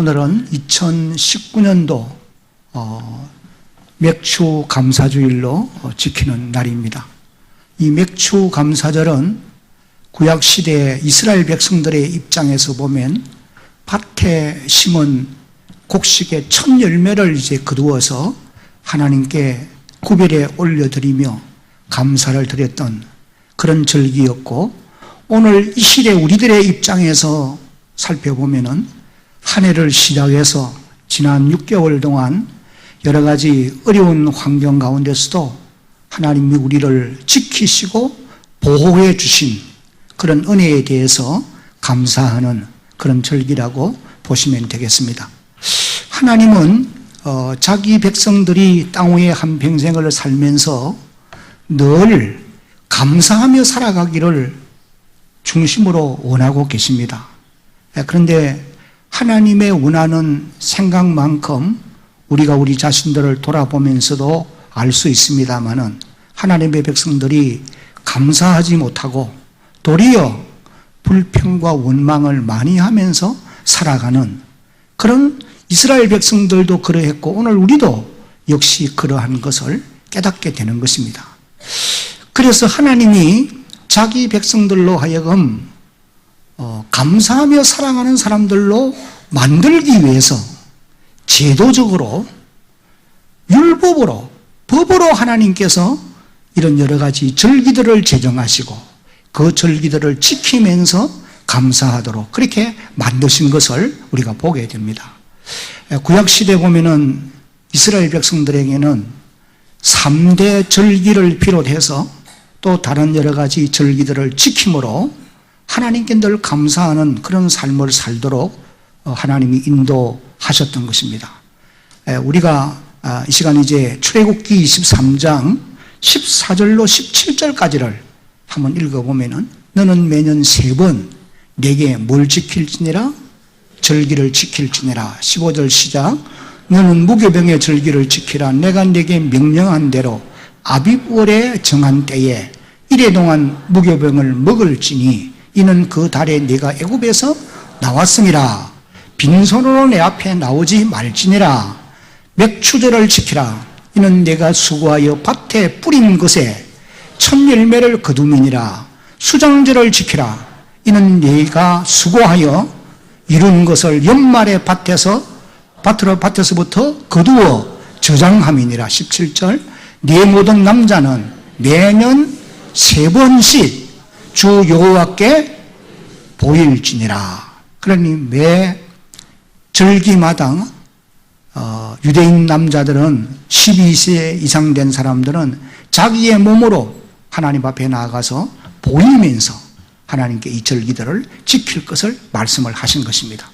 오늘은 2019년도 맥추 감사주일로 지키는 날입니다. 이 맥추 감사절은 구약시대 이스라엘 백성들의 입장에서 보면 밭에 심은 곡식의 첫 열매를 이제 거두어서 하나님께 구별에 올려드리며 감사를 드렸던 그런 절기였고, 오늘 이 시대 우리들의 입장에서 살펴보면은 한 해를 시작해서 지난 6개월 동안 여러 가지 어려운 환경 가운데서도 하나님이 우리를 지키시고 보호해 주신 그런 은혜에 대해서 감사하는 그런 절기라고 보시면 되겠습니다. 하나님은 자기 백성들이 땅 위에 한 평생을 살면서 늘 감사하며 살아가기를 중심으로 원하고 계십니다. 그런데 하나님의 원하는 생각만큼 우리가 우리 자신들을 돌아보면서도 알 수 있습니다만은, 하나님의 백성들이 감사하지 못하고 도리어 불평과 원망을 많이 하면서 살아가는 그런 이스라엘 백성들도 그러했고, 오늘 우리도 역시 그러한 것을 깨닫게 되는 것입니다. 그래서 하나님이 자기 백성들로 하여금 감사하며 살아가는 사람들로 만들기 위해서 제도적으로, 율법으로, 법으로 하나님께서 이런 여러 가지 절기들을 제정하시고 그 절기들을 지키면서 감사하도록 그렇게 만드신 것을 우리가 보게 됩니다. 구약시대 보면은 이스라엘 백성들에게는 3대 절기를 비롯해서 또 다른 여러 가지 절기들을 지킴으로 하나님께 늘 감사하는 그런 삶을 살도록 하나님이 인도하셨던 것입니다. 우리가 이 시간 이제 출애굽기 23장 14절로 17절까지를 한번 읽어보면은, 너는 매년 3번 내게 뭘 지킬지니라? 절기를 지킬지니라. 15절 시작. 너는 무교병의 절기를 지키라. 내가 내게 명령한 대로 아빕월에 정한 때에 이래 동안 무교병을 먹을지니 이는 그 달에 네가 애굽에서 나왔음이라. 빈손으로 내 앞에 나오지 말지니라. 맥추절을 지키라. 이는 내가 수고하여 밭에 뿌린 것에 첫 열매를 거둠이니라. 수장절을 지키라. 이는 네가 수고하여 이룬 것을 연말에 밭에서부터 거두어 저장함이니라. 17절. 네 모든 남자는 매년 3번씩 주 여호와께 보일지니라. 그러니 매 절기마다 유대인 남자들은 12세 이상 된 사람들은 자기의 몸으로 하나님 앞에 나아가서 보이면서 하나님께 이 절기들을 지킬 것을 말씀을 하신 것입니다.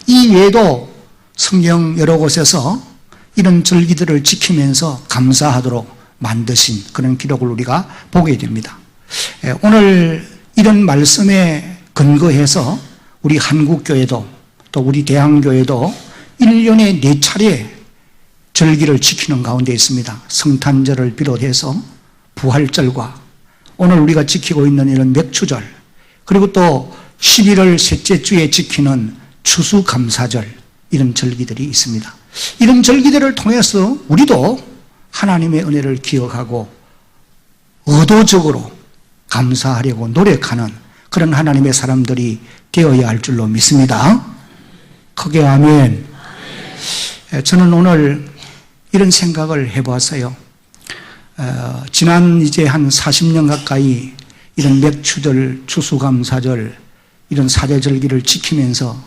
이 외에도 성경 여러 곳에서 이런 절기들을 지키면서 감사하도록 만드신 그런 기록을 우리가 보게 됩니다. 오늘 이런 말씀에 근거해서 우리 한국교회도 또 우리 대한교회도 1년에 4차례 절기를 지키는 가운데 있습니다. 성탄절을 비롯해서 부활절과 오늘 우리가 지키고 있는 이런 맥추절, 그리고 또 11월 셋째 주에 지키는 추수감사절, 이런 절기들이 있습니다. 이런 절기들을 통해서 우리도 하나님의 은혜를 기억하고 의도적으로 감사하려고 노력하는 그런 하나님의 사람들이 되어야 할 줄로 믿습니다. 크게 아멘. 저는 오늘 이런 생각을 해보았어요. 지난 이제 한 40년 가까이 이런 맥추절, 추수감사절, 이런 사제절기를 지키면서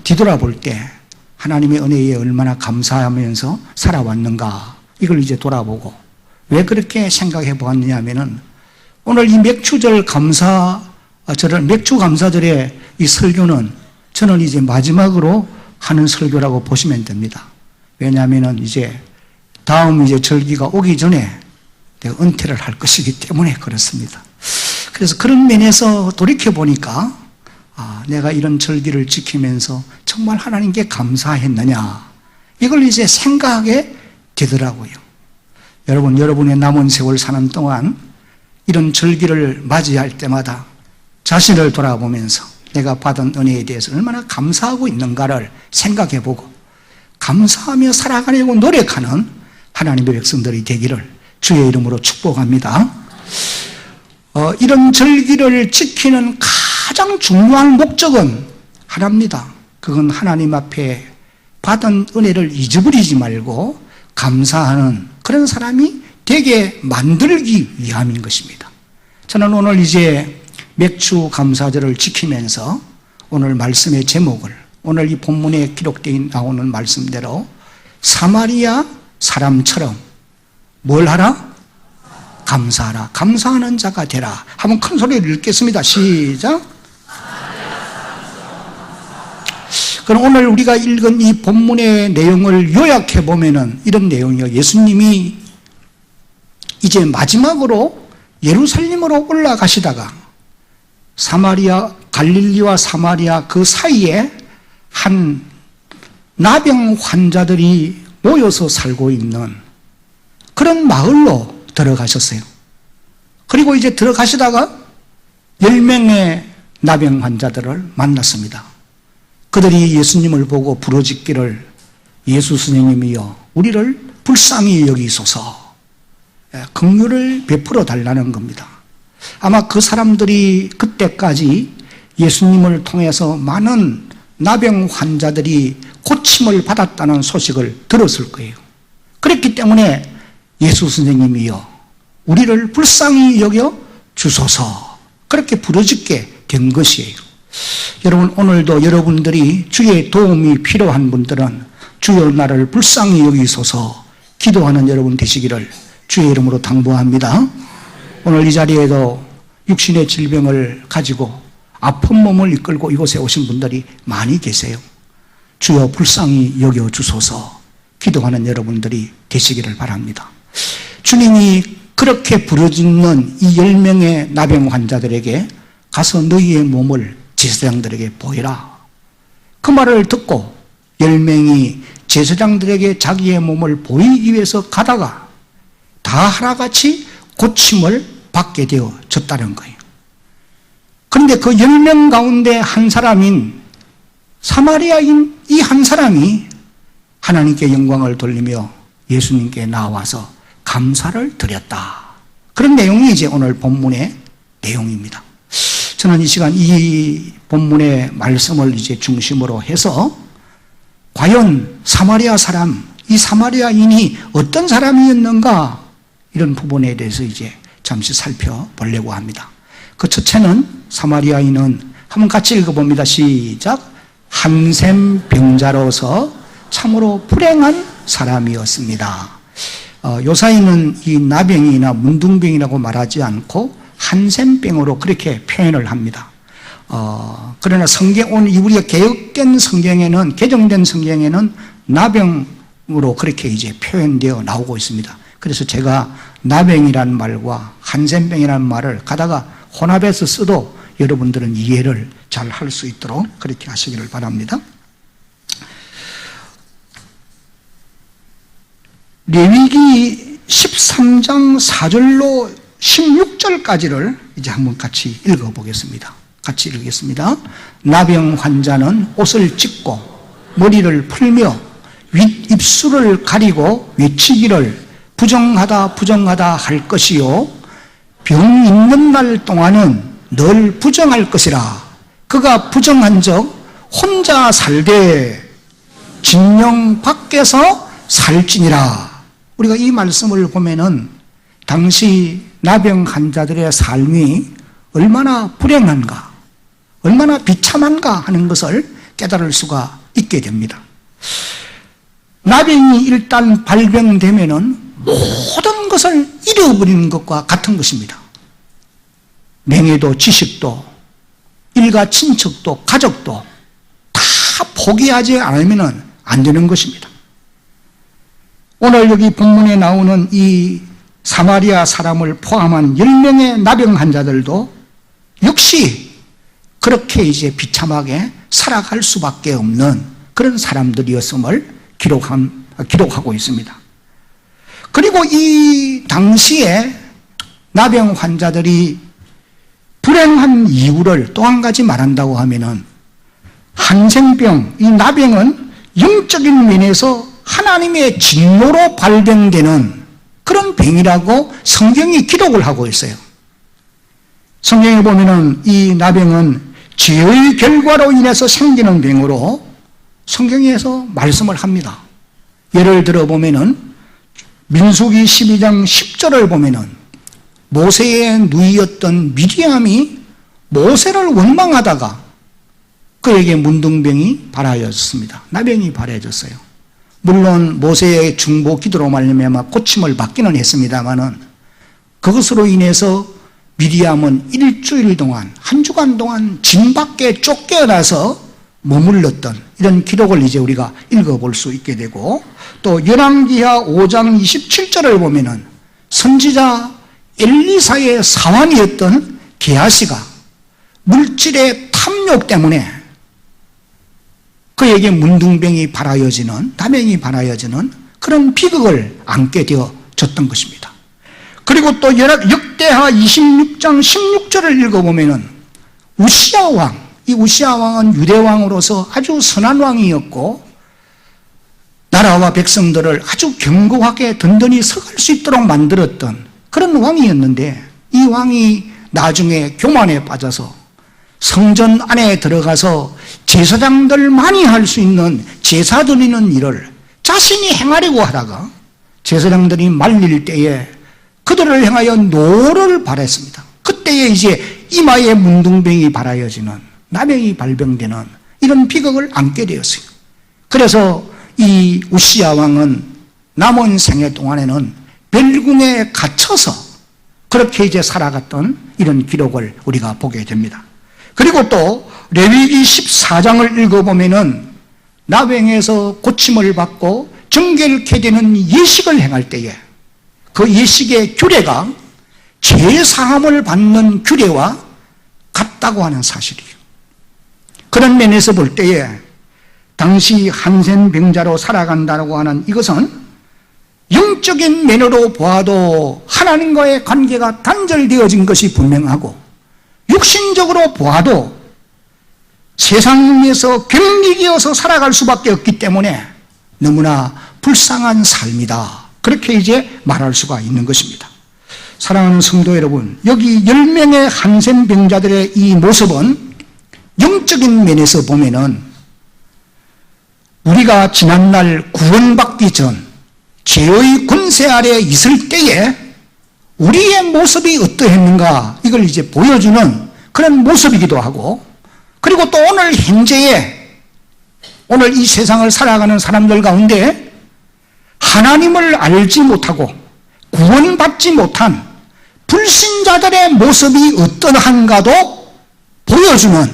뒤돌아볼 때 하나님의 은혜에 얼마나 감사하면서 살아왔는가, 이걸 이제 돌아보고 왜 그렇게 생각해 보았느냐 하면은, 오늘 이 맥추절 감사절을, 맥추감사절의 이 설교는 저는 이제 마지막으로 하는 설교라고 보시면 됩니다. 왜냐하면은 이제 다음 이제 절기가 오기 전에 내가 은퇴를 할 것이기 때문에 그렇습니다. 그래서 그런 면에서 돌이켜 보니까 내가 이런 절기를 지키면서 정말 하나님께 감사했느냐, 이걸 이제 생각하게 되더라고요. 여러분, 여러분의 남은 세월 사는 동안 이런 절기를 맞이할 때마다 자신을 돌아보면서 내가 받은 은혜에 대해서 얼마나 감사하고 있는가를 생각해보고 감사하며 살아가려고 노력하는 하나님의 백성들이 되기를 주의 이름으로 축복합니다. 이런 절기를 지키는 가장 중요한 목적은 하나입니다. 그건 하나님 앞에 받은 은혜를 잊어버리지 말고 감사하는 그런 사람이 되게 만들기 위함인 것입니다. 저는 오늘 이제 맥주 감사절을 지키면서 오늘 말씀의 제목을 오늘 이 본문에 기록되어 나오는 말씀대로 사마리아 사람처럼 뭘 하라? 감사하라. 감사하는 자가 되라. 한번 큰 소리를 읽겠습니다. 시작. 그럼 오늘 우리가 읽은 이 본문의 내용을 요약해 보면은 이런 내용이요. 예수님이 이제 마지막으로 예루살렘으로 올라가시다가 갈릴리와 사마리아 그 사이에 한 나병 환자들이 모여서 살고 있는 그런 마을로 들어가셨어요. 그리고 이제 들어가시다가 10명의 나병 환자들을 만났습니다. 그들이 예수님을 보고 부르짖기를 예수 스님이여 우리를 불쌍히 여기소서, 긍휼을 베풀어 달라는 겁니다. 아마 그 사람들이 그때까지 예수님을 통해서 많은 나병 환자들이 고침을 받았다는 소식을 들었을 거예요. 그렇기 때문에 예수 선생님이여 우리를 불쌍히 여겨 주소서 그렇게 부르짖게 된 것이에요. 여러분, 오늘도 여러분들이 주의 도움이 필요한 분들은 주여 나를 불쌍히 여기소서 기도하는 여러분 되시기를 주의 이름으로 당부합니다. 오늘 이 자리에도 육신의 질병을 가지고 아픈 몸을 이끌고 이곳에 오신 분들이 많이 계세요. 주여 불쌍히 여겨주소서 기도하는 여러분들이 되시기를 바랍니다. 주님이 그렇게 부르짖는 이 10명의 나병 환자들에게 가서 너희의 몸을 제사장들에게 보이라. 그 말을 듣고 10명이 제사장들에게 자기의 몸을 보이기 위해서 가다가 다 하나같이 고침을 받게 되어졌다는 거예요. 그런데 그 10명 가운데 한 사람인 사마리아인 이 한 사람이 하나님께 영광을 돌리며 예수님께 나와서 감사를 드렸다. 그런 내용이 이제 오늘 본문의 내용입니다. 저는 이 시간 이 본문의 말씀을 이제 중심으로 해서 과연 사마리아 사람, 이 사마리아인이 어떤 사람이었는가 이런 부분에 대해서 이제 잠시 살펴보려고 합니다. 그 첫째는 사마리아인은 한번 같이 읽어봅니다. 시작. 한센 병자로서 참으로 불행한 사람이었습니다. 요사이는 이 나병이나 문둥병이라고 말하지 않고 한센병으로 그렇게 표현을 합니다. 그러나 우리가 개혁된 성경에는, 개정된 성경에는 나병으로 그렇게 이제 표현되어 나오고 있습니다. 그래서 제가 나병이라는 말과 한센병이라는 말을 가다가 혼합해서 써도 여러분들은 이해를 잘 할 수 있도록 그렇게 하시기를 바랍니다. 레위기 13장 4절로 16절까지를 이제 한번 같이 읽어보겠습니다. 같이 읽겠습니다. 나병 환자는 옷을 찢고 머리를 풀며 윗입술을 가리고 외치기를 부정하다 부정하다 할 것이요 병 있는 날 동안은 늘 부정할 것이라. 그가 부정한 적 혼자 살되 진영 밖에서 살지니라. 우리가 이 말씀을 보면은 당시 나병 환자들의 삶이 얼마나 불행한가, 얼마나 비참한가 하는 것을 깨달을 수가 있게 됩니다. 나병이 일단 발병되면은 모든 것을 잃어버리는 것과 같은 것입니다. 명예도 지식도 일가 친척도 가족도 다 포기하지 않으면 안 되는 것입니다. 오늘 여기 본문에 나오는 이 사마리아 사람을 포함한 10명의 나병 환자들도 역시 그렇게 이제 비참하게 살아갈 수밖에 없는 그런 사람들이었음을 기록하고 있습니다. 그리고 이 당시에 나병 환자들이 불행한 이유를 또 한 가지 말한다고 하면은 한센병, 이 나병은 영적인 면에서 하나님의 진노로 발병되는 그런 병이라고 성경이 기록을 하고 있어요. 성경에 보면은 이 나병은 죄의 결과로 인해서 생기는 병으로 성경에서 말씀을 합니다. 예를 들어 보면은 민수기 12장 10절을 보면은 모세의 누이였던 미리암이 모세를 원망하다가 그에게 문둥병이 발하였습니다. 나병이 발해졌어요. 물론 모세의 중보 기도로 말미암아 고침을 받기는 했습니다마는 그것으로 인해서 미리암은 일주일 동안, 한 주간 동안 진 밖에 쫓겨나서 머물렀던 이런 기록을 이제 우리가 읽어볼 수 있게 되고, 또 열왕기하 5장 27절을 보면은 선지자 엘리사의 사환이었던 게하시가 물질의 탐욕 때문에 그에게 문둥병이 발하여지는, 나병이 발하여지는 그런 비극을 안게 되어졌던 것입니다. 그리고 또 역대하 26장 16절을 읽어보면은 우시야 왕, 이 우시야 왕은 유대 왕으로서 아주 선한 왕이었고 나라와 백성들을 아주 견고하게 든든히 서갈 수 있도록 만들었던 그런 왕이었는데, 이 왕이 나중에 교만에 빠져서 성전 안에 들어가서 제사장들만이 할 수 있는 제사 드리는 일을 자신이 행하려고 하다가 제사장들이 말릴 때에 그들을 향하여 노를 발했습니다. 그때에 이제 이마에 문둥병이 발하여지는, 나병이 발병되는 이런 비극을 안게 되었어요. 그래서 이 우시야 왕은 남은 생애 동안에는 벨궁에 갇혀서 그렇게 이제 살아갔던 이런 기록을 우리가 보게 됩니다. 그리고 또 레위기 14장을 읽어보면은 나병에서 고침을 받고 정결케 되는 예식을 행할 때에 그 예식의 규례가 죄사함을 받는 규례와 같다고 하는 사실이에요. 그런 면에서 볼 때에 당시 한센병자로 살아간다고 하는 이것은 영적인 면으로 보아도 하나님과의 관계가 단절되어진 것이 분명하고, 육신적으로 보아도 세상에서 병리되어서 살아갈 수밖에 없기 때문에 너무나 불쌍한 삶이다, 그렇게 이제 말할 수가 있는 것입니다. 사랑하는 성도 여러분, 여기 10명의 한센병자들의 이 모습은 영적인 면에서 보면은 우리가 지난날 구원받기 전 죄의 권세 아래 있을 때에 우리의 모습이 어떠했는가, 이걸 이제 보여주는 그런 모습이기도 하고, 그리고 또 오늘 현재에, 오늘 이 세상을 살아가는 사람들 가운데 하나님을 알지 못하고 구원받지 못한 불신자들의 모습이 어떠한가도 보여주는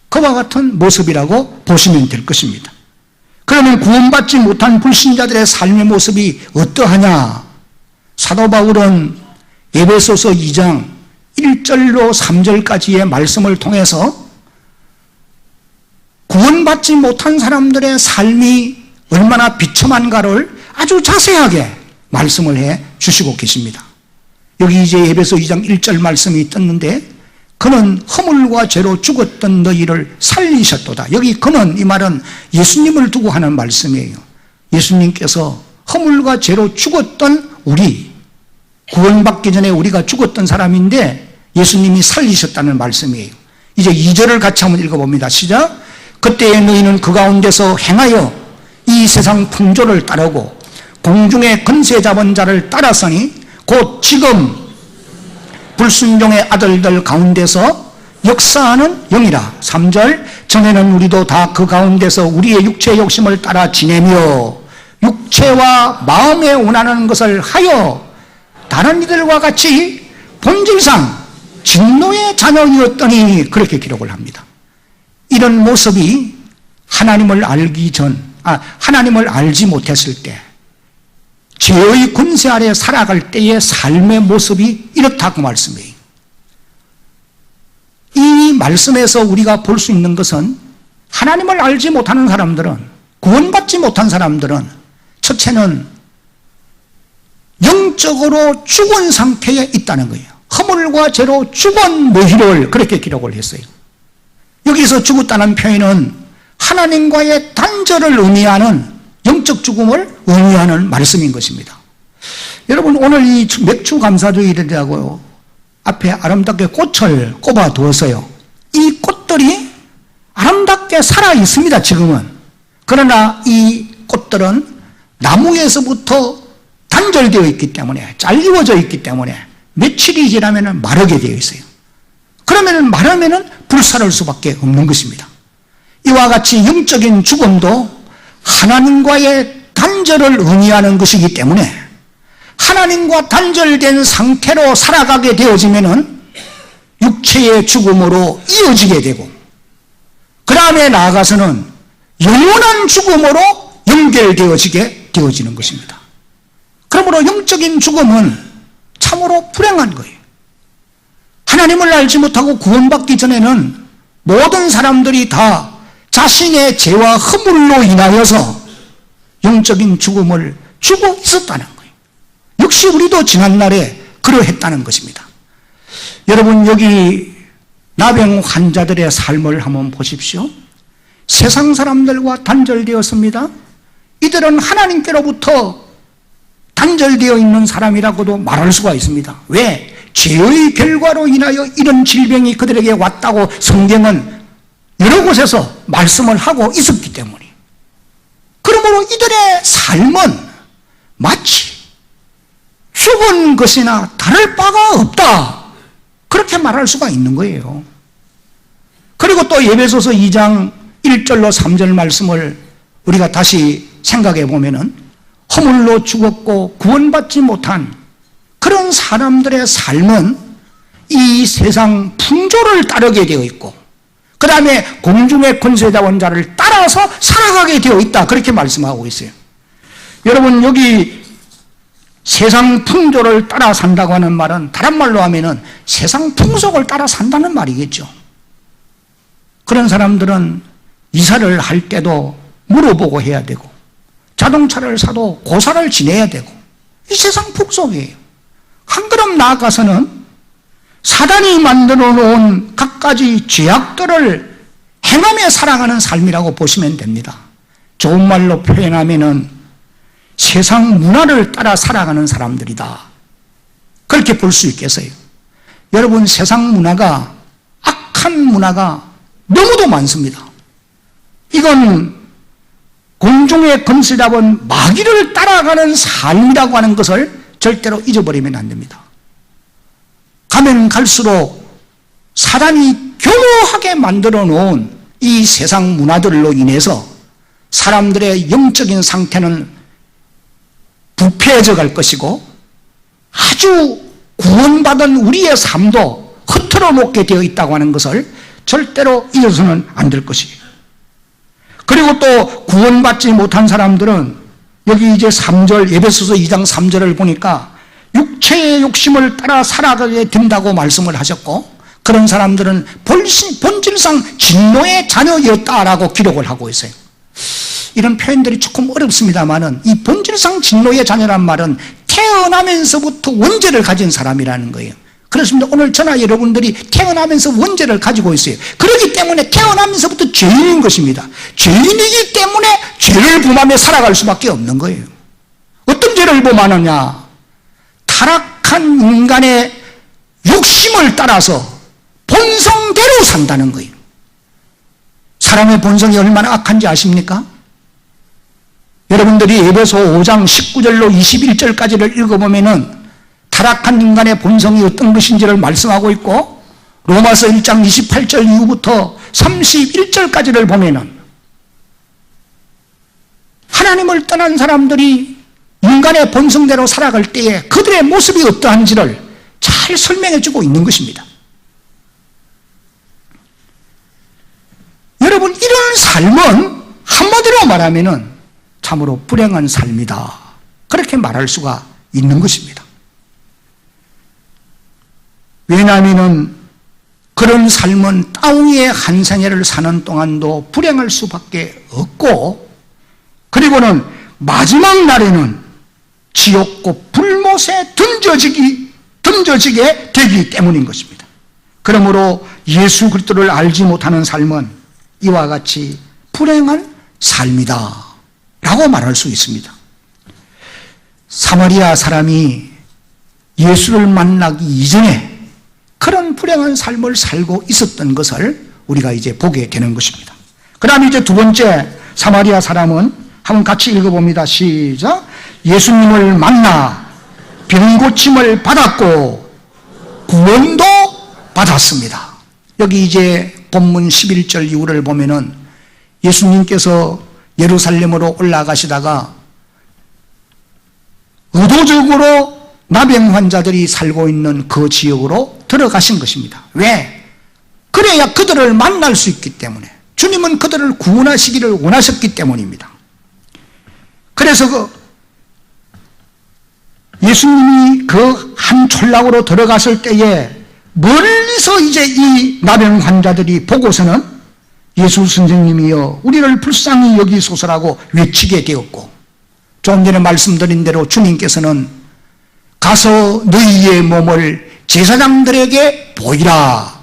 그와 같은 모습이라고 보시면 될 것입니다. 그러면 구원받지 못한 불신자들의 삶의 모습이 어떠하냐? 사도 바울은 에베소서 2장 1절로 3절까지의 말씀을 통해서 구원받지 못한 사람들의 삶이 얼마나 비참한가를 아주 자세하게 말씀을 해 주시고 계십니다. 여기 이제 에베소 2장 1절 말씀이 떴는데, 그는 허물과 죄로 죽었던 너희를 살리셨도다. 여기 그는, 이 말은 예수님을 두고 하는 말씀이에요. 예수님께서 허물과 죄로 죽었던 우리, 구원받기 전에 우리가 죽었던 사람인데 예수님이 살리셨다는 말씀이에요. 이제 2절을 같이 한번 읽어봅니다. 시작. 그때에 너희는 그 가운데서 행하여 이 세상 풍조를 따르고 공중의 권세 잡은 자를 따랐으니 곧 지금 불순종의 아들들 가운데서 역사하는 영이라. 3절. 전에는 우리도 다 그 가운데서 우리의 육체의 욕심을 따라 지내며 육체와 마음에 원하는 것을 하여 다른 이들과 같이 본질상 진노의 자녀이었더니, 그렇게 기록을 합니다. 이런 모습이 하나님을 하나님을 알지 못했을 때, 죄의 권세 아래 살아갈 때의 삶의 모습이 이렇다고 말씀해요. 이 말씀에서 우리가 볼 수 있는 것은 하나님을 알지 못하는 사람들은, 구원받지 못한 사람들은 첫째는 영적으로 죽은 상태에 있다는 거예요. 허물과 죄로 죽은 너희를 그렇게 기록을 했어요. 여기서 죽었다는 표현은 하나님과의 단절을 의미하는 영적 죽음을 의미하는 말씀인 것입니다. 여러분, 오늘 이 맥주 감사주일이라고 앞에 아름답게 꽃을 꼽아 두었어요. 이 꽃들이 아름답게 살아 있습니다, 지금은. 그러나 이 꽃들은 나무에서부터 단절되어 있기 때문에, 잘리워져 있기 때문에 며칠이 지나면 마르게 되어 있어요. 그러면 마르면 불살을 수밖에 없는 것입니다. 이와 같이 영적인 죽음도 하나님과의 단절을 의미하는 것이기 때문에 하나님과 단절된 상태로 살아가게 되어지면은 육체의 죽음으로 이어지게 되고, 그 다음에 나아가서는 영원한 죽음으로 연결되어지게 되어지는 것입니다. 그러므로 영적인 죽음은 참으로 불행한 거예요. 하나님을 알지 못하고 구원받기 전에는 모든 사람들이 다 자신의 죄와 허물로 인하여서 영적인 죽음을 주고 있었다는 거예요. 역시 우리도 지난날에 그러했다는 것입니다. 여러분, 여기 나병 환자들의 삶을 한번 보십시오. 세상 사람들과 단절되었습니다. 이들은 하나님께로부터 단절되어 있는 사람이라고도 말할 수가 있습니다. 왜? 죄의 결과로 인하여 이런 질병이 그들에게 왔다고 성경은 여러 곳에서 말씀을 하고 있었기 때문에, 그러므로 이들의 삶은 마치 죽은 것이나 다를 바가 없다, 그렇게 말할 수가 있는 거예요. 그리고 또 에베소서 2장 1절로 3절 말씀을 우리가 다시 생각해 보면은 허물로 죽었고 구원받지 못한 그런 사람들의 삶은 이 세상 풍조를 따르게 되어 있고, 그 다음에 공중의 권세자원 자를 따라서 살아가게 되어 있다, 그렇게 말씀하고 있어요. 여러분, 여기 세상 풍조를 따라 산다고 하는 말은 다른 말로 하면은 세상 풍속을 따라 산다는 말이겠죠. 그런 사람들은 이사를 할 때도 물어보고 해야 되고, 자동차를 사도 고사를 지내야 되고, 이 세상 풍속이에요. 한 걸음 나아가서는 사단이 만들어 놓은 갖가지 죄악들을 행하며 살아가는 삶이라고 보시면 됩니다. 좋은 말로 표현하면은 세상 문화를 따라 살아가는 사람들이다, 그렇게 볼 수 있겠어요. 여러분, 세상 문화가, 악한 문화가 너무도 많습니다. 이건 공중의 권세자본 마귀를 따라가는 삶이라고 하는 것을 절대로 잊어버리면 안 됩니다. 가면 갈수록 사단이 교묘하게 만들어 놓은 이 세상 문화들로 인해서 사람들의 영적인 상태는 부패해져 갈 것이고, 아주 구원받은 우리의 삶도 흐트러 놓게 되어 있다고 하는 것을 절대로 잊어서는 안 될 것이에요. 그리고 또 구원받지 못한 사람들은 여기 이제 3절, 에베소서 2장 3절을 보니까 육체의 욕심을 따라 살아가게 된다고 말씀을 하셨고, 그런 사람들은 본질상 진노의 자녀였다라고 기록을 하고 있어요. 이런 표현들이 조금 어렵습니다만은 이 본질상 진노의 자녀란 말은 태어나면서부터 원죄를 가진 사람이라는 거예요. 그렇습니다. 오늘 저나 여러분들이 태어나면서 원죄를 가지고 있어요. 그렇기 때문에 태어나면서부터 죄인인 것입니다. 죄인이기 때문에 죄를 범하며 살아갈 수밖에 없는 거예요. 어떤 죄를 범하느냐? 타락한 인간의 욕심을 따라서 본성대로 산다는 거예요. 사람의 본성이 얼마나 악한지 아십니까? 여러분들이 에베소 5장 19절로 21절까지를 읽어보면은 타락한 인간의 본성이 어떤 것인지를 말씀하고 있고, 로마서 1장 28절 이후부터 31절까지를 보면은 하나님을 떠난 사람들이 인간의 본성대로 살아갈 때에 그들의 모습이 어떠한지를 잘 설명해 주고 있는 것입니다. 여러분, 이런 삶은 한마디로 말하면은 참으로 불행한 삶이다, 그렇게 말할 수가 있는 것입니다. 왜냐하면 그런 삶은 땅 위에 한 생애를 사는 동안도 불행할 수밖에 없고, 그리고는 마지막 날에는 지옥고 불못에 던져지게 던져지게 되기 때문인 것입니다. 그러므로 예수 그리스도를 알지 못하는 삶은 이와 같이 불행한 삶이다 라고 말할 수 있습니다. 사마리아 사람이 예수를 만나기 이전에 그런 불행한 삶을 살고 있었던 것을 우리가 이제 보게 되는 것입니다. 그 다음에 이제 두 번째 사마리아 사람은 한번 같이 읽어봅니다. 시작. 예수님을 만나 병고침을 받았고 구원도 받았습니다. 여기 이제 본문 11절 이후를 보면은 예수님께서 예루살렘으로 올라가시다가 의도적으로 나병 환자들이 살고 있는 그 지역으로 들어가신 것입니다. 왜? 그래야 그들을 만날 수 있기 때문에, 주님은 그들을 구원하시기를 원하셨기 때문입니다. 그래서 예수님이 그 한 촌락으로 들어갔을 때에 멀리서 이제 이 나병 환자들이 보고서는 예수 선생님이여 우리를 불쌍히 여기소서라고 외치게 되었고, 좀 전에 말씀드린 대로 주님께서는 가서 너희의 몸을 제사장들에게 보이라.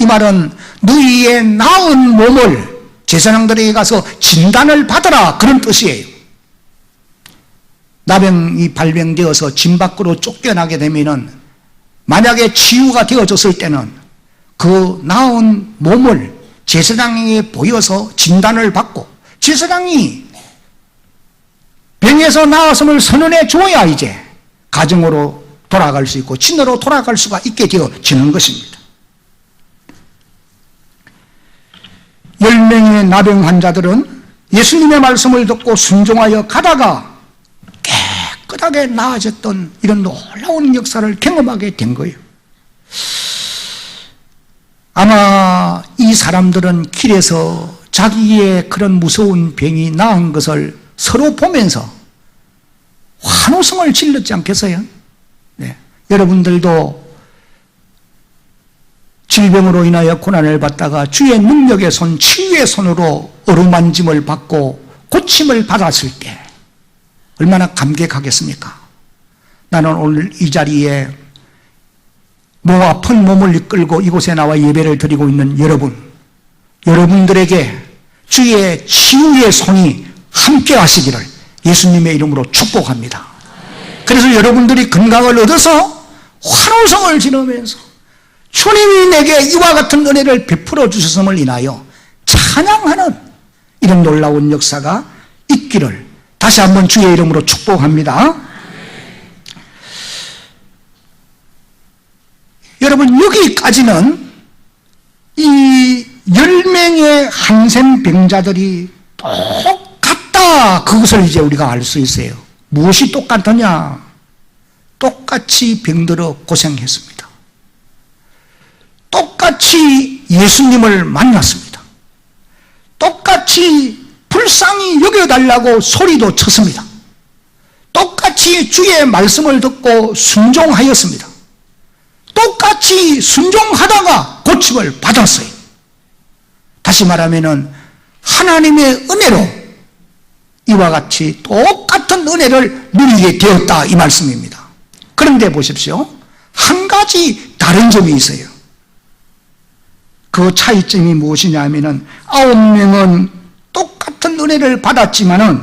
이 말은 너희의 나은 몸을 제사장들에게 가서 진단을 받아라, 그런 뜻이에요. 나병이 발병되어서 진 밖으로 쫓겨나게 되면은 만약에 치유가 되어졌을 때는 그 나은 몸을 제사장에게 보여서 진단을 받고 제사장이 병에서 나았음을 선언해 줘야 이제 가정으로 돌아갈 수 있고 진으로 돌아갈 수가 있게 되어지는 것입니다. 10명의 나병 환자들은 예수님의 말씀을 듣고 순종하여 가다가 깨끗하게 나아졌던 이런 놀라운 역사를 경험하게 된 거예요. 아마 이 사람들은 길에서 자기의 그런 무서운 병이 나은 것을 서로 보면서 환호성을 질렀지 않겠어요? 네. 여러분들도 질병으로 인하여 고난을 받다가 주의 능력의 손, 치유의 손으로 어루만짐을 받고 고침을 받았을 때 얼마나 감격하겠습니까? 나는 오늘 이 자리에 목 아픈 몸을 이끌고 이곳에 나와 예배를 드리고 있는 여러분들에게 주의 치유의 손이 함께 하시기를 예수님의 이름으로 축복합니다. 그래서 여러분들이 건강을 얻어서 환호성을 지르면서 주님이 내게 이와 같은 은혜를 베풀어 주셨음을 인하여 찬양하는 이런 놀라운 역사가 있기를 다시 한번 주의 이름으로 축복합니다. 여러분, 여기까지는 이 10명의 한센병자들이 똑같다, 그것을 이제 우리가 알 수 있어요. 무엇이 똑같느냐? 똑같이 병들어 고생했습니다. 똑같이 예수님을 만났습니다. 똑같이 불쌍히 여겨달라고 소리도 쳤습니다. 똑같이 주의 말씀을 듣고 순종하였습니다. 똑같이 순종하다가 고침을 받았어요. 다시 말하면은 하나님의 은혜로 이와 같이 똑같은 은혜를 누리게 되었다, 이 말씀입니다. 그런데 보십시오. 한 가지 다른 점이 있어요. 그 차이점이 무엇이냐 하면은 9명은 똑같은 은혜를 받았지만은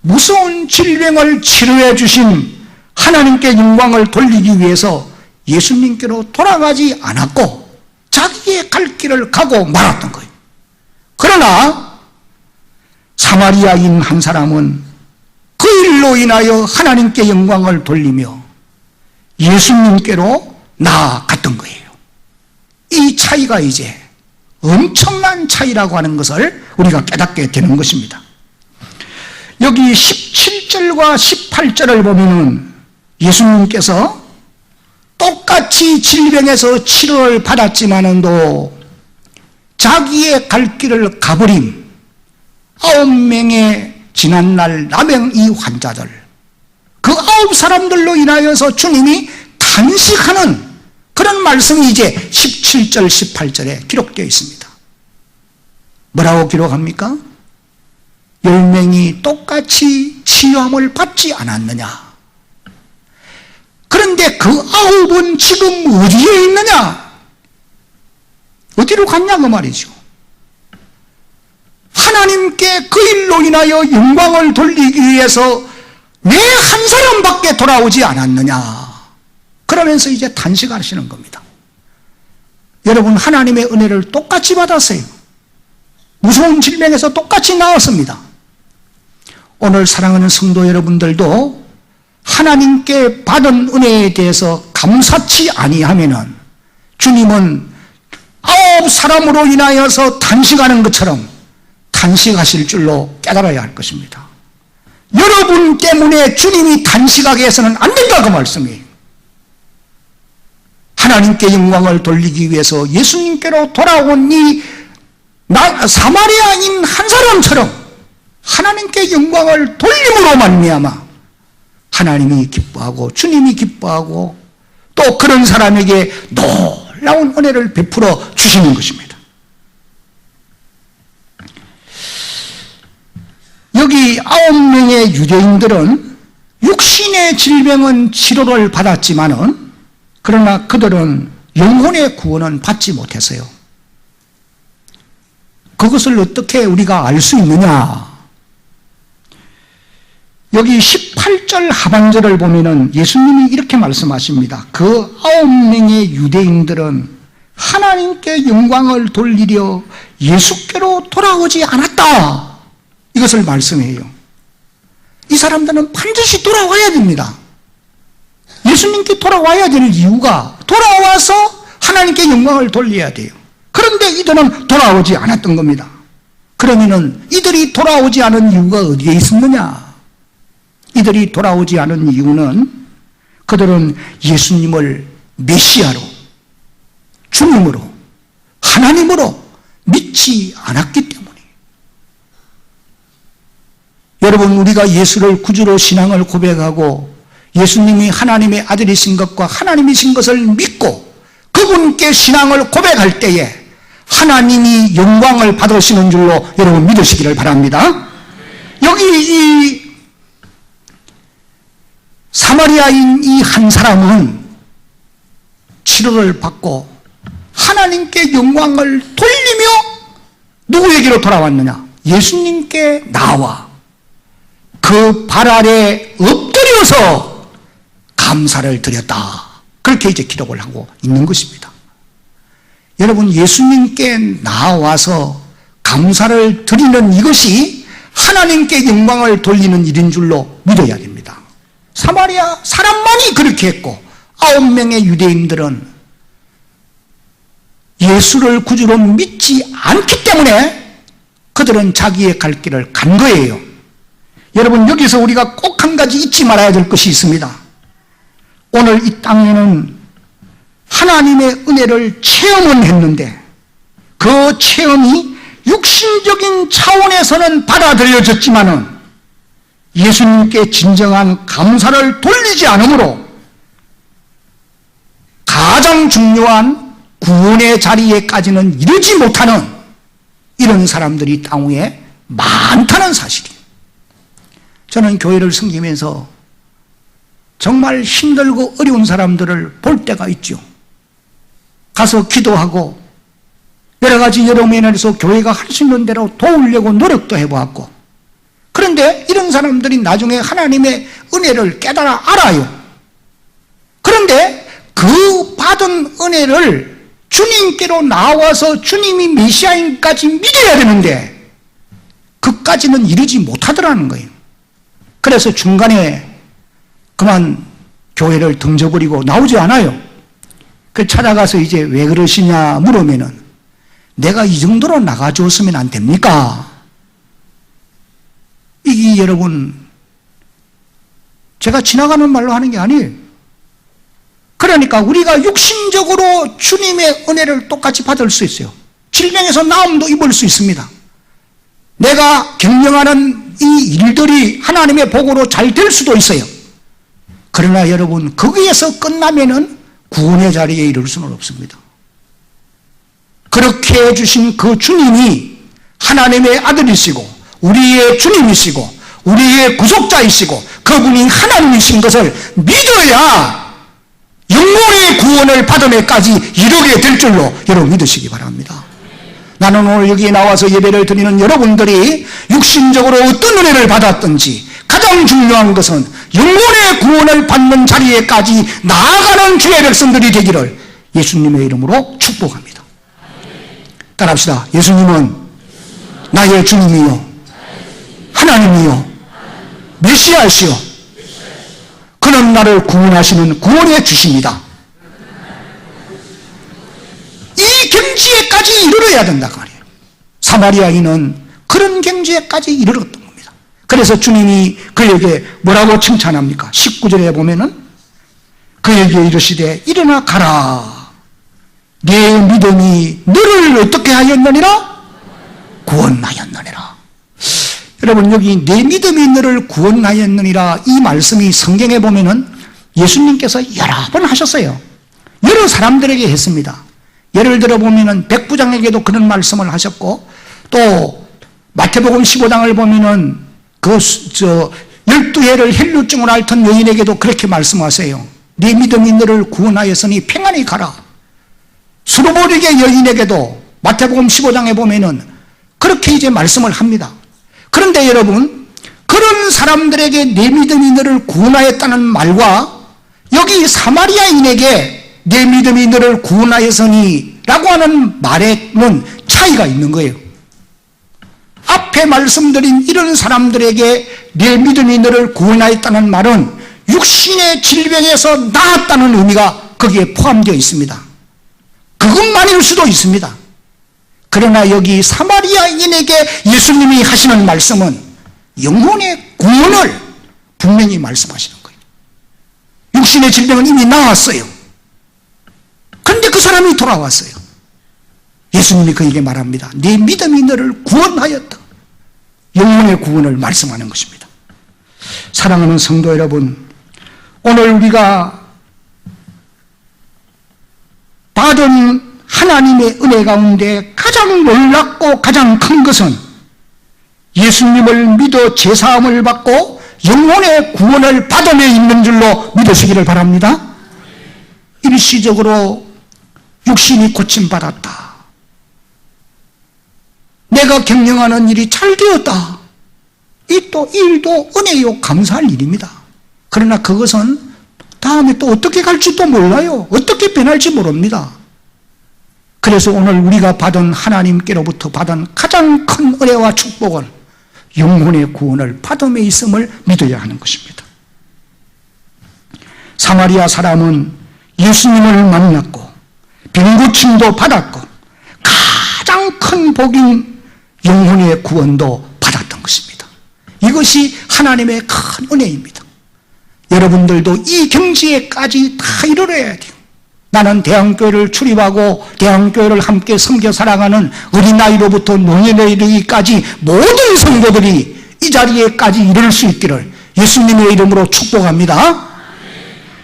무서운 질병을 치료해 주신 하나님께 영광을 돌리기 위해서 예수님께로 돌아가지 않았고 자기의 갈 길을 가고 말았던 거예요. 그러나 사마리아인 한 사람은 그 일로 인하여 하나님께 영광을 돌리며 예수님께로 나아갔던 거예요. 이 차이가 이제 엄청난 차이라고 하는 것을 우리가 깨닫게 되는 것입니다. 여기 17절과 18절을 보면은 예수님께서 똑같이 질병에서 치료를 받았지만은도 자기의 갈 길을 가버린 9명의 지난날 나병 이 환자들, 그 9사람들로 인하여서 주님이 탄식하는 그런 말씀이 이제 17절, 18절에 기록되어 있습니다. 뭐라고 기록합니까? 10명이 똑같이 치유함을 받지 않았느냐? 그런데 그 9은 지금 어디에 있느냐? 어디로 갔냐 그 말이죠. 하나님께 그 일로 인하여 영광을 돌리기 위해서 내 한 사람밖에 돌아오지 않았느냐? 그러면서 이제 탄식하시는 겁니다. 여러분, 하나님의 은혜를 똑같이 받았어요. 무서운 질병에서 똑같이 나왔습니다. 오늘 사랑하는 성도 여러분들도 하나님께 받은 은혜에 대해서 감사치 아니하면은 주님은 9 사람으로 인하여서 탄식하는 것처럼 탄식하실 줄로 깨달아야 할 것입니다. 여러분 때문에 주님이 탄식하게 해서는 안 된다 그 말씀이에요. 하나님께 영광을 돌리기 위해서 예수님께로 돌아온 이 사마리아인 한 사람처럼 하나님께 영광을 돌림으로 말미암아 하나님이 기뻐하고 주님이 기뻐하고 또 그런 사람에게 놀라운 은혜를 베풀어 주시는 것입니다. 여기 9명의 유대인들은 육신의 질병은 치료를 받았지만은 그러나 그들은 영혼의 구원은 받지 못했어요. 그것을 어떻게 우리가 알 수 있느냐? 여기 18절 하반절을 보면은 예수님이 이렇게 말씀하십니다. 그 9명의 유대인들은 하나님께 영광을 돌리려 예수께로 돌아오지 않았다. 이것을 말씀해요. 이 사람들은 반드시 돌아와야 됩니다. 예수님께 돌아와야 될 이유가 돌아와서 하나님께 영광을 돌려야 돼요. 그런데 이들은 돌아오지 않았던 겁니다. 그러면은 이들이 돌아오지 않은 이유가 어디에 있었느냐? 이들이 돌아오지 않은 이유는 그들은 예수님을 메시아로, 주님으로, 하나님으로 믿지 않았기 때문에. 여러분, 우리가 예수를 구주로 신앙을 고백하고 예수님이 하나님의 아들이신 것과 하나님이신 것을 믿고 그분께 신앙을 고백할 때에 하나님이 영광을 받으시는 줄로 여러분 믿으시기를 바랍니다. 여기 이 사마리아인 이 한 사람은 치료를 받고 하나님께 영광을 돌리며 누구에게로 돌아왔느냐? 예수님께 나와 그 발 아래 엎드려서 감사를 드렸다. 그렇게 이제 기록을 하고 있는 것입니다. 여러분, 예수님께 나와서 감사를 드리는 이것이 하나님께 영광을 돌리는 일인 줄로 믿어야 됩니다. 사마리아 사람만이 그렇게 했고 9명의 유대인들은 예수를 구주로 믿지 않기 때문에 그들은 자기의 갈 길을 간 거예요. 여러분, 여기서 우리가 꼭 한 가지 잊지 말아야 될 것이 있습니다. 오늘 이 땅에는 하나님의 은혜를 체험은 했는데 그 체험이 육신적인 차원에서는 받아들여졌지만은 예수님께 진정한 감사를 돌리지 않으므로 가장 중요한 구원의 자리에까지는 이르지 못하는 이런 사람들이 땅 위에 많다는 사실이에요. 저는 교회를 섬기면서 정말 힘들고 어려운 사람들을 볼 때가 있죠. 가서 기도하고 여러 가지 여러 면에서 교회가 할 수 있는 대로 도우려고 노력도 해보았고, 그런데 이런 사람들이 나중에 하나님의 은혜를 깨달아 알아요. 그런데 그 받은 은혜를 주님께로 나와서 주님이 메시아인까지 믿어야 되는데 그까지는 이르지 못하더라는 거예요. 그래서 중간에 그만 교회를 던져버리고 나오지 않아요. 그 찾아가서 이제 왜 그러시냐 물으면은 내가 이 정도로 나가줬으면 안 됩니까? 이게 여러분, 제가 지나가는 말로 하는 게 아니에요. 그러니까 우리가 육신적으로 주님의 은혜를 똑같이 받을 수 있어요. 질병에서 나음도 입을 수 있습니다. 내가 경영하는 이 일들이 하나님의 복으로 잘 될 수도 있어요. 그러나 여러분, 거기에서 끝나면은 구원의 자리에 이를 수는 없습니다. 그렇게 해주신 그 주님이 하나님의 아들이시고 우리의 주님이시고 우리의 구속자이시고 그분이 하나님이신 것을 믿어야 영혼의 구원을 받음에까지 이르게 될 줄로 여러분 믿으시기 바랍니다. 나는 오늘 여기에 나와서 예배를 드리는 여러분들이 육신적으로 어떤 은혜를 받았든지 가장 중요한 것은 영혼의 구원을 받는 자리에까지 나아가는 주의 백성들이 되기를 예수님의 이름으로 축복합니다. 따라합시다. 예수님은 나의 주님이요 하나님이요 메시아시요 그는 나를 구원하시는 구원의 주십니다. 이 경지에까지 이르러야 된다고 말이에요. 사마리아인은 그런 경지에까지 이르렀던 겁니다. 그래서 주님이 그에게 뭐라고 칭찬합니까? 19절에 보면은 그에게 이르시되 일어나 가라. 네 믿음이 너를 어떻게 하였느니라? 구원하였느니라. 여러분 여기 내 믿음이 너를 구원하였느니라 이 말씀이 성경에 보면은 예수님께서 여러 번 하셨어요. 여러 사람들에게 했습니다. 예를 들어 보면은 백부장에게도 그런 말씀을 하셨고 또 마태복음 15장을 보면은 그 12해를 혈루증으로 앓던 여인에게도 그렇게 말씀하세요. 네 믿음이 너를 구원하였으니 평안히 가라. 수르보르게 여인에게도 마태복음 15장에 보면은 그렇게 이제 말씀을 합니다. 그런데 여러분 그런 사람들에게 내 믿음이 너를 구원하였다는 말과 여기 사마리아인에게 내 믿음이 너를 구원하였으니 라고 하는 말에는 차이가 있는 거예요. 앞에 말씀드린 이런 사람들에게 내 믿음이 너를 구원하였다는 말은 육신의 질병에서 나았다는 의미가 거기에 포함되어 있습니다. 그것만일 수도 있습니다. 그러나 여기 사마리아인에게 예수님이 하시는 말씀은 영혼의 구원을 분명히 말씀하시는 거예요. 육신의 질병은 이미 나았어요. 그런데 그 사람이 돌아왔어요. 예수님이 그에게 말합니다. 네 믿음이 너를 구원하였다. 영혼의 구원을 말씀하는 것입니다. 사랑하는 성도 여러분, 오늘 우리가 받은 하나님의 은혜 가운데 가장 놀랍고 가장 큰 것은 예수님을 믿어 제사함을 받고 영혼의 구원을 받음에 있는 줄로 믿으시기를 바랍니다. 일시적으로 육신이 고침받았다. 내가 경영하는 일이 잘 되었다. 이 또 일도 은혜요 감사할 일입니다. 그러나 그것은 다음에 또 어떻게 갈지도 몰라요. 어떻게 변할지 모릅니다. 그래서 오늘 우리가 받은 하나님께로부터 받은 가장 큰 은혜와 축복은 영혼의 구원을 받음에 있음을 믿어야 하는 것입니다. 사마리아 사람은 예수님을 만났고 병고침도 받았고 가장 큰 복인 영혼의 구원도 받았던 것입니다. 이것이 하나님의 큰 은혜입니다. 여러분들도 이 경지에까지 다 이르러야 돼요. 나는 대한교회를 출입하고 대한교회를 함께 섬겨 살아가는 어린아이로부터 노년에 이르기까지 모든 성도들이 이 자리에까지 이를 수 있기를 예수님의 이름으로 축복합니다.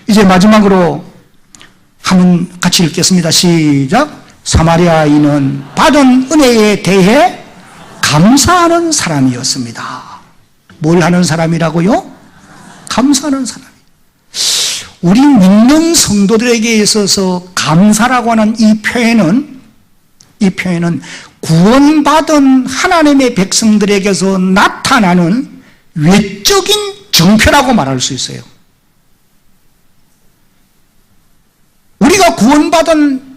이제 마지막으로 한번 같이 읽겠습니다. 시작. 사마리아인은 받은 은혜에 대해 감사하는 사람이었습니다. 뭘 하는 사람이라고요? 감사하는 사람. 우리 믿는 성도들에게 있어서 감사라고 하는 이 표현은 구원받은 하나님의 백성들에게서 나타나는 외적인 정표라고 말할 수 있어요. 우리가 구원받은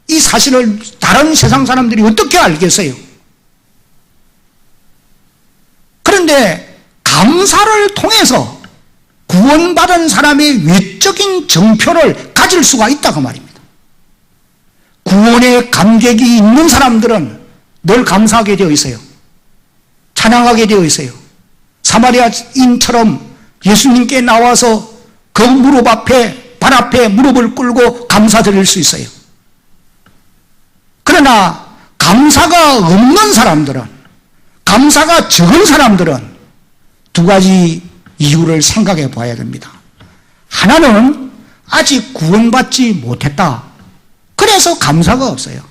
이 사실을 다른 세상 사람들이 어떻게 알겠어요? 그런데 감사를 통해서 구원받은 사람의 외적인 정표를 가질 수가 있다고 말입니다. 구원의 감격이 있는 사람들은 늘 감사하게 되어 있어요. 찬양하게 되어 있어요. 사마리아인처럼 예수님께 나와서 그 무릎 앞에, 발 앞에 무릎을 꿇고 감사드릴 수 있어요. 그러나 감사가 없는 사람들은, 감사가 적은 사람들은 두 가지 이유를 생각해 봐야 됩니다. 하나는 아직 구원받지 못했다. 그래서 감사가 없어요.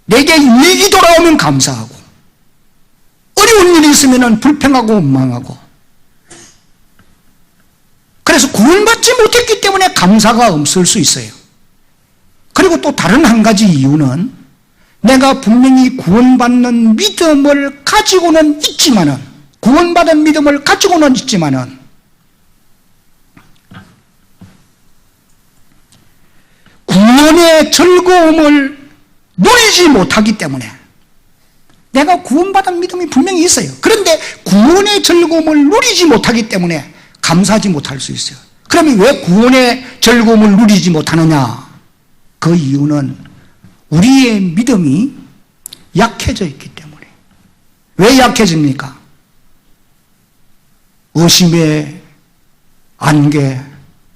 내게 유익이 돌아오면 감사하고, 어려운 일이 있으면 불평하고 원망하고. 그래서 구원받지 못했기 때문에 감사가 없을 수 있어요. 그리고 또 다른 한 가지 이유는 내가 분명히 구원받는 믿음을 가지고는 있지만은, 구원받은 믿음을 가지고는 있지만은 구원의 즐거움을 누리지 못하기 때문에, 내가 구원받은 믿음이 분명히 있어요. 그런데 구원의 즐거움을 누리지 못하기 때문에 감사하지 못할 수 있어요. 그러면 왜 구원의 즐거움을 누리지 못하느냐? 그 이유는 우리의 믿음이 약해져 있기 때문에. 왜 약해집니까? 의심의 안개,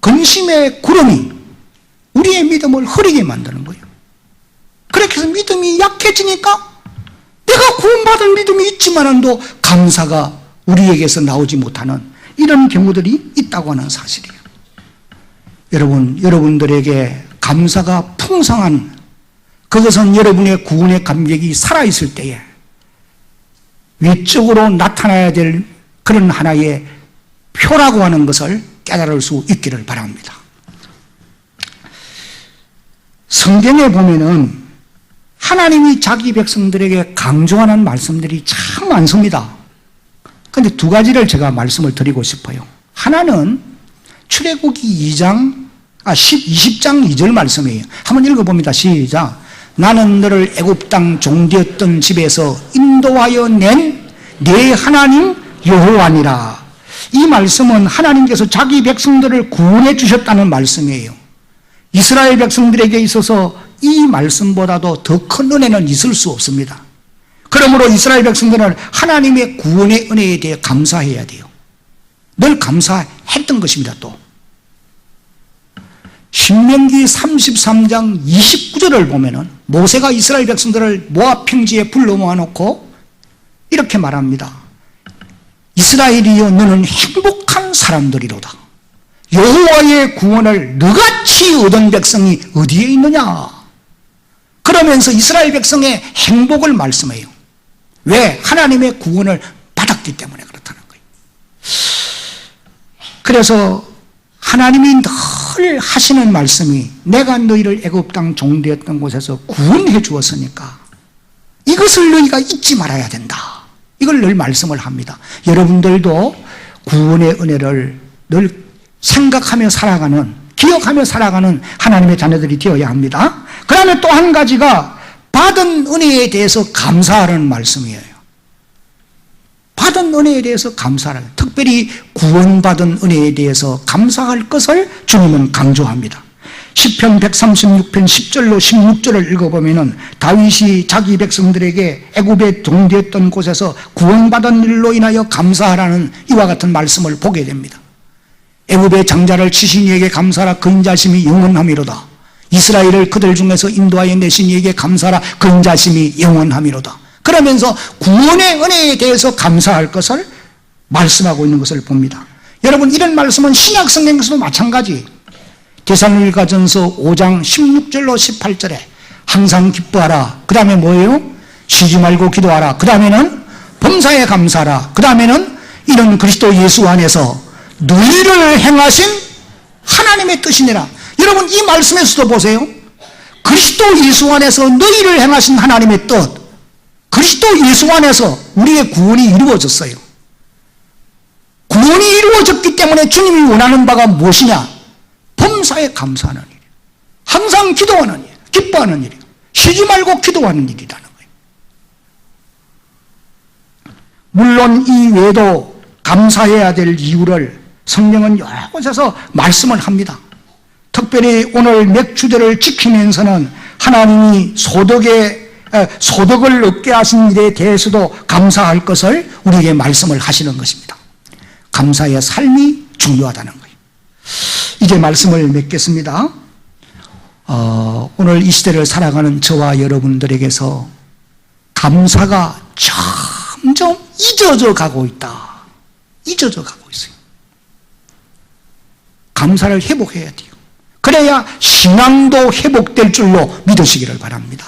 근심의 구름이 우리의 믿음을 흐리게 만드는 거예요. 그렇게 해서 믿음이 약해지니까 내가 구원받은 믿음이 있지만도 감사가 우리에게서 나오지 못하는 이런 경우들이 있다고 하는 사실이에요. 여러분들에게 감사가 풍성한, 그것은 여러분의 구원의 감격이 살아있을 때에 외적으로 나타나야 될 그런 하나의 표라고 하는 것을 깨달을 수 있기를 바랍니다. 성경에 보면은 하나님이 자기 백성들에게 강조하는 말씀들이 참 많습니다. 그런데 두 가지를 제가 말씀을 드리고 싶어요. 하나는 출애굽기 20장 2절 말씀이에요. 한번 읽어봅니다. 시작. 나는 너를 애굽 땅 종되었던 집에서 인도하여 낸 네 하나님 여호와니라. 이 말씀은 하나님께서 자기 백성들을 구원해 주셨다는 말씀이에요. 이스라엘 백성들에게 있어서 이 말씀보다도 더 큰 은혜는 있을 수 없습니다. 그러므로 이스라엘 백성들은 하나님의 구원의 은혜에 대해 감사해야 돼요. 늘 감사했던 것입니다. 또 신명기 33장 29절을 보면은 모세가 이스라엘 백성들을 모압 평지에 불러 모아놓고 이렇게 말합니다. 이스라엘이여 너는 행복한 사람들이로다. 여호와의 구원을 너같이 얻은 백성이 어디에 있느냐? 그러면서 이스라엘 백성의 행복을 말씀해요. 왜? 하나님의 구원을 받았기 때문에 그렇다는 거예요. 그래서 하나님이 늘 하시는 말씀이 내가 너희를 애굽 땅 종되었던 곳에서 구원해 주었으니까 이것을 너희가 잊지 말아야 된다. 이걸 늘 말씀을 합니다. 여러분들도 구원의 은혜를 늘 생각하며 살아가는, 기억하며 살아가는 하나님의 자녀들이 되어야 합니다. 그 다음에 또 한 가지가 받은 은혜에 대해서 감사하라는 말씀이에요. 받은 은혜에 대해서 감사하라. 특별히 구원받은 은혜에 대해서 감사할 것을 주님은 강조합니다. 시편 136편 10절로 16절을 읽어보면은 다윗이 자기 백성들에게 애굽에 종되었던 곳에서 구원받은 일로 인하여 감사하라는 이와 같은 말씀을 보게 됩니다. 애굽의 장자를 치신 이에게 감사하라. 그 인자심이 영원함이로다. 이스라엘을 그들 중에서 인도하여 내신 이에게 감사하라. 그 인자심이 영원함이로다. 그러면서 구원의 은혜에 대해서 감사할 것을 말씀하고 있는 것을 봅니다. 여러분, 이런 말씀은 신약 성경에서도 마찬가지. 데살로니가전서 5장 16절로 18절에 항상 기뻐하라. 그 다음에 뭐예요? 쉬지 말고 기도하라. 그 다음에는 범사에 감사하라. 그 다음에는 이런 그리스도 예수 안에서 너희를 행하신 하나님의 뜻이니라. 여러분, 이 말씀에서도 보세요. 그리스도 예수 안에서 너희를 행하신 하나님의 뜻, 그리스도 예수 안에서 우리의 구원이 이루어졌어요. 구원이 이루어졌기 때문에 주님이 원하는 바가 무엇이냐? 범사에 감사하는 일이에요. 항상 기도하는 일, 기뻐하는 일이에요. 쉬지 말고 기도하는 일이라는 거예요. 물론 이 외에도 감사해야 될 이유를 성경은 여러 곳에서 말씀을 합니다. 특별히 오늘 맥주제를 지키면서는 하나님이 소득을 얻게 하신 일에 대해서도 감사할 것을 우리에게 말씀을 하시는 것입니다. 감사의 삶이 중요하다는 거예요. 이제 말씀을 맺겠습니다. 오늘 이 시대를 살아가는 저와 여러분들에게서 감사가 점점 잊어져 가고 있다. 잊어져 가고 있어요. 감사를 회복해야 돼요. 그래야 신앙도 회복될 줄로 믿으시기를 바랍니다.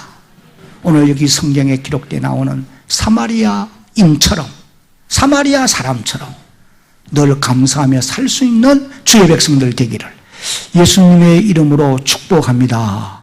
오늘 여기 성경에 기록되어 나오는 사마리아인처럼, 사마리아 사람처럼 늘 감사하며 살 수 있는 주의 백성들 되기를 예수님의 이름으로 축복합니다.